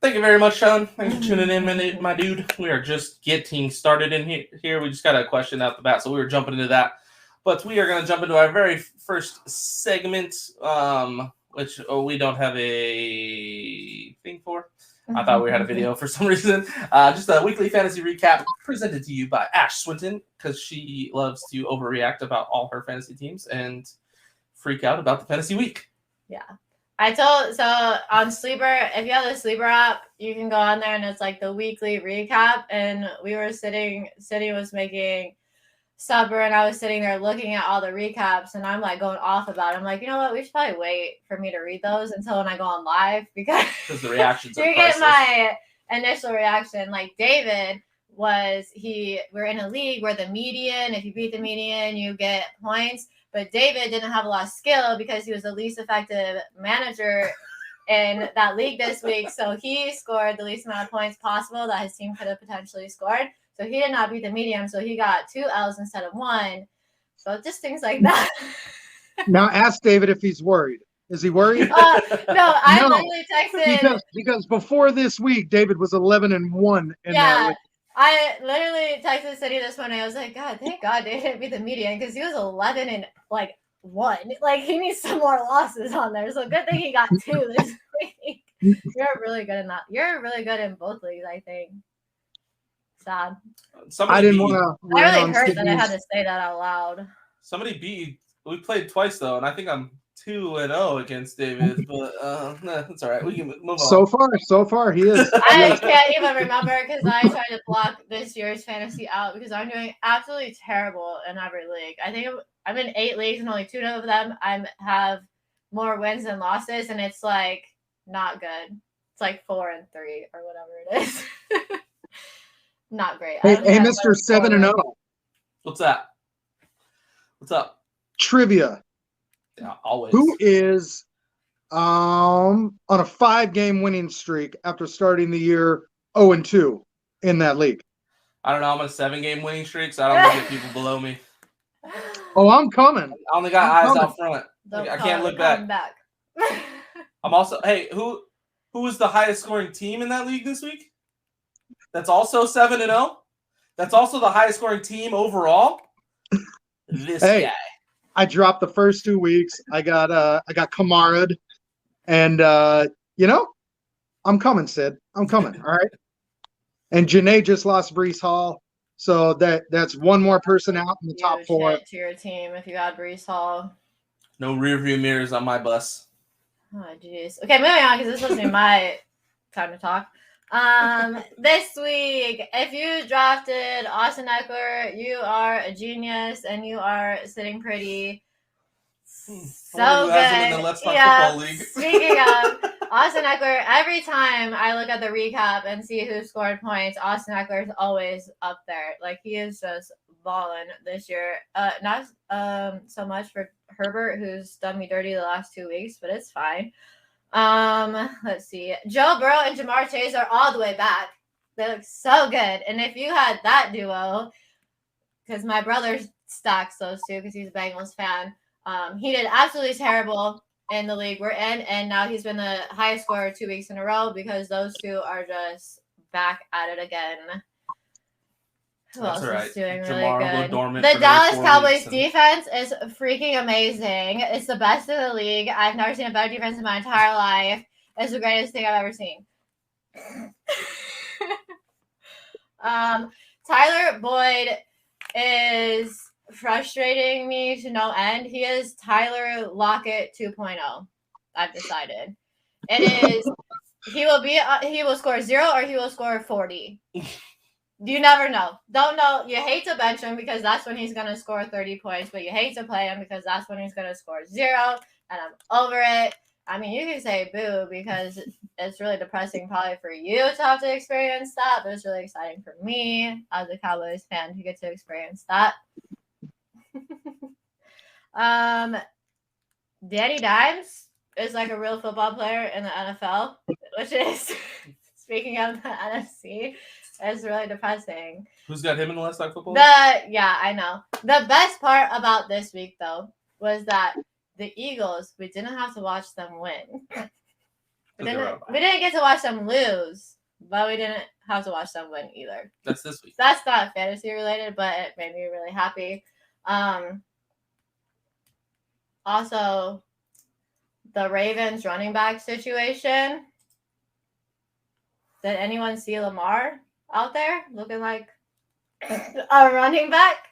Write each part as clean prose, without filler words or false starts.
Thank you very much, Sean. Thanks for tuning in, my dude. We are just getting started in here. We just got a question out the bat, so we were jumping into that. But we are going to jump into our very first segment, which we don't have a thing for. I thought we had a video for some reason. Just a weekly fantasy recap presented to you by Ash Swinton, because she loves to overreact about all her fantasy teams and freak out about the fantasy week. Yeah. So on Sleeper, if you have the Sleeper app, you can go on there and it's like the weekly recap. And we were City was making supper and I was sitting there looking at all the recaps and I'm like going off about it. I'm like, you know what? We should probably wait for me to read those until when I go on live because the reactions are you get my initial reaction. Like David we're in a league where the median, if you beat the median, you get points. But David didn't have a lot of skill because he was the least effective manager in that league this week. So he scored the least amount of points possible that his team could have potentially scored. So he did not beat the median. So he got 2 L's instead of 1. So just things like that. Now ask David if he's worried. Is he worried? No, I literally texted. Because before this week, David was 11-1 in that league. I literally texted City this morning. I was like, God, thank God they didn't beat the median because he was 11-1. Like he needs some more losses on there. So good thing he got 2 this week. You're really good in that. You're really good in both leagues, I think. Sad. I didn't want to. I really hurt that I had to say that out loud. Somebody beat. We played twice though, and I think I'm 2-0 against David, but that's all right. We can move on. So far, he is. I can't even remember because I tried to block this year's fantasy out because I'm doing absolutely terrible in every league. I think I'm in 8 leagues and only 2 of them I have more wins than losses, and it's like not good. It's like 4-3 or whatever it is. Not great. Hey, Mr. 7-0. What's that? What's up? Trivia. Yeah, always. Who is on a 5-game winning streak after starting the year 0-2 in that league? I don't know. I'm on a 7-game winning streak, so I don't look at people below me. Oh, I'm coming. I only got eyes out front. I can't look back. I'm also. Hey, who is the highest scoring team in that league this week? That's also 7-0. That's also the highest scoring team overall. This guy. I dropped the first 2 weeks. I got Kamara'd, and I'm coming, Sid. I'm coming. All right. And Janae just lost Breece Hall, so that's one more person out in the top 4 to your team if you got Breece Hall. No rear view mirrors on my bus. Oh jeez. Okay, moving on because this wasn't my time to talk. This week, if you drafted Austin Eckler, you are a genius and you are sitting pretty. So good. In the Let's Talk Football League. Speaking of Austin Eckler, every time I look at the recap and see who scored points, Austin Eckler is always up there. Like he is just balling this year. Not so much for Herbert, who's done me dirty the last 2 weeks, but it's fine. Let's see. Joe Burrow and Jamar Chase are all the way back. They look so good. And if you had that duo, because my brother stacks those two because he's a Bengals fan, he did absolutely terrible in the league we're in, and now he's been the highest scorer 2 weeks in a row because those two are just back at it again. Who else is doing really good? The Dallas Cowboys defense is freaking amazing. It's the best in the league. I've never seen a better defense in my entire life. It's the greatest thing I've ever seen. Tyler Boyd is frustrating me to no end. He is Tyler Lockett 2.0. I've decided. It is. He will score 0 or he will score 40. You never know. Don't know. You hate to bench him because that's when he's going to score 30 points, but you hate to play him because that's when he's going to score 0, and I'm over it. I mean, you can say boo because it's really depressing probably for you to have to experience that, but it's really exciting for me as a Cowboys fan to get to experience that. Danny Dimes is like a real football player in the NFL, which is, speaking of the NFC, it's really depressing. Who's got him in the Let's Talk Football? Yeah, I know. The best part about this week, though, was that the Eagles, we didn't have to watch them win. We 'Cause they were didn't, on a we bye. didn't get to watch them lose, but we didn't have to watch them win either. That's this week. That's not fantasy related, but it made me really happy. Also, the Ravens running back situation. Did anyone see Lamar out there looking like a running back?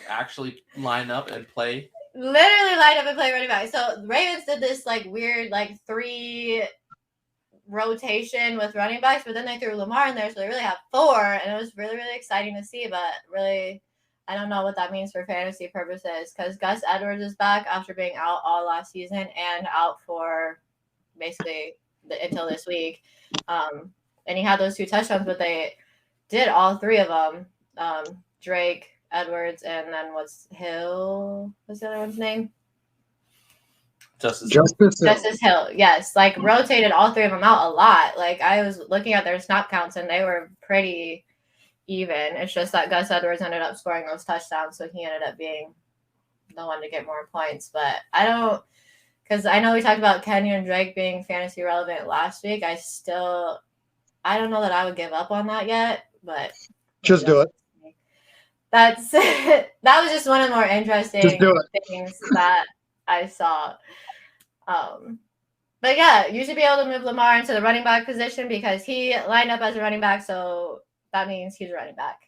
Actually line up and play. Literally lined up and play running back. So the Ravens did this like weird like 3 rotation with running backs, but then they threw Lamar in there, so they really have 4, and it was really, really exciting to see. But really, I don't know what that means for fantasy purposes because Gus Edwards is back after being out all last season and out for basically until this week. And he had those 2 touchdowns, but they did all 3 of them. Drake, Edwards, and then what's the other one's name? Justice Hill. Yes, like rotated all 3 of them out a lot. Like I was looking at their snap counts and they were pretty even. It's just that Gus Edwards ended up scoring those touchdowns, so he ended up being the one to get more points. But because I know we talked about Kenyon Drake being fantasy relevant last week. I don't know that I would give up on that yet, but Just do it. That's that was just one of the more interesting things that I saw. But yeah, you should be able to move Lamar into the running back position because he lined up as a running back, so that means he's a running back.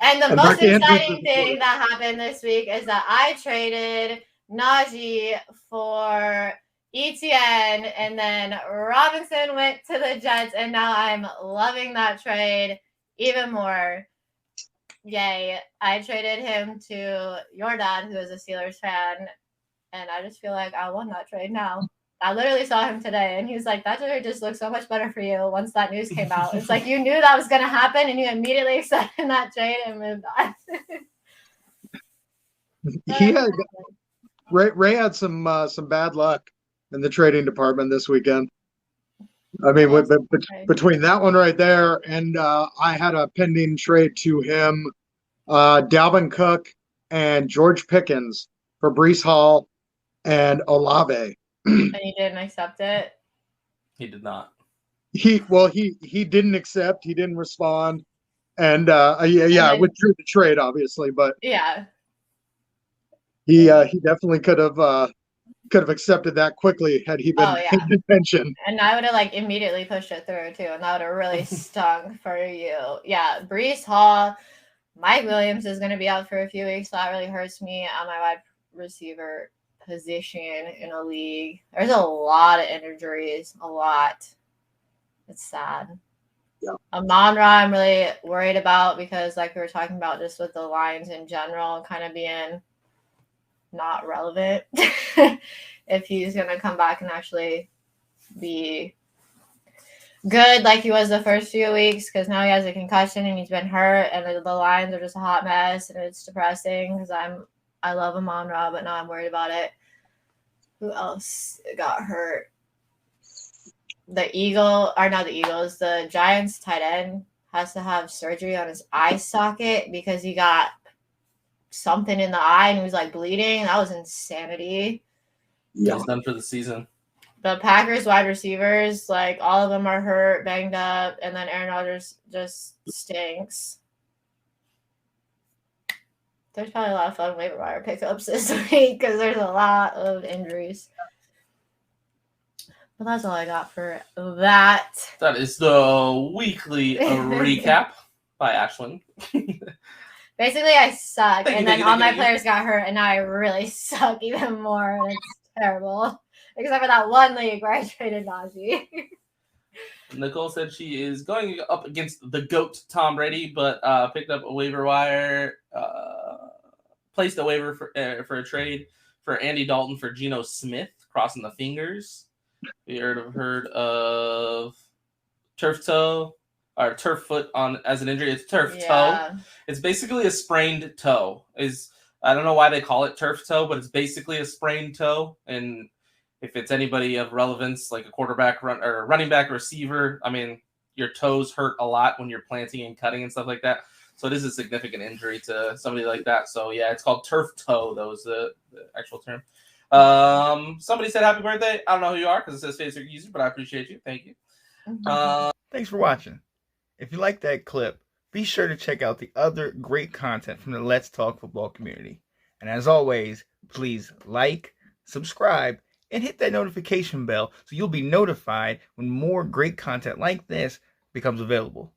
And the most exciting thing that happened this week is that I traded Najee for ETN, and then Robinson went to the Jets, and now I'm loving that trade even more. Yay. I traded him to your dad, who is a Steelers fan, and I just feel like I won that trade now. I literally saw him today, and he was like, that trade just looks so much better for you once that news came out. It's like you knew that was going to happen, and you immediately accepted that trade and moved on. Ray had some bad luck in the trading department this weekend. I mean, between that one right there and I had a pending trade to him, Dalvin Cook and George Pickens for Breece Hall and Olave. And he didn't accept it? He did not. He didn't accept. He didn't respond. And I withdrew the trade, obviously, but yeah, he definitely could have accepted that quickly had he been in contention. And I would have like immediately pushed it through too, and that would have really stung for you. Yeah, Breece Hall, Mike Williams is going to be out for a few weeks, so that really hurts me on my wide receiver position in a league. There's a lot of injuries, a lot. It's sad. Yeah. Amon-Ra, I'm really worried about because, like we were talking about, just with the Lions in general, kind of being not relevant. If he's going to come back and actually be good like he was the first few weeks, because now he has a concussion and he's been hurt, and the Lions are just a hot mess, and it's depressing because I love Amon-Ra, but now I'm worried about it. Who else got hurt? The Giants tight end has to have surgery on his eye socket because he got something in the eye and he was like bleeding. That was insanity. Yeah. He's done for the season. The Packers wide receivers, like all of them are hurt, banged up, and then Aaron Rodgers just stinks. There's probably a lot of fun waiver wire pickups this week because there's a lot of injuries. But that's all I got for that. That is the weekly recap by Ashlyn. Basically, I suck, and then all my players got hurt, and now I really suck even more, and it's terrible. Except for that one league where I traded Najee. Nicole said she is going up against the GOAT Tom Brady, but picked up a waiver wire, placed a waiver for a trade for Andy Dalton for Geno Smith, crossing the fingers. We heard of turf toe or turf foot as an injury. It's turf toe. It's basically a sprained toe. I don't know why they call it turf toe, but it's basically a sprained toe. And if it's anybody of relevance, like a quarterback or running back receiver, I mean, your toes hurt a lot when you're planting and cutting and stuff like that. So it is a significant injury to somebody like that. So yeah, it's called turf toe. That was the actual term. Somebody said happy birthday. I don't know who you are because it says Facebook user, but I appreciate you. Thank you. Thanks for watching. If you like that clip, be sure to check out the other great content from the Let's Talk Football community. And as always, please like, subscribe, and hit that notification bell so you'll be notified when more great content like this becomes available.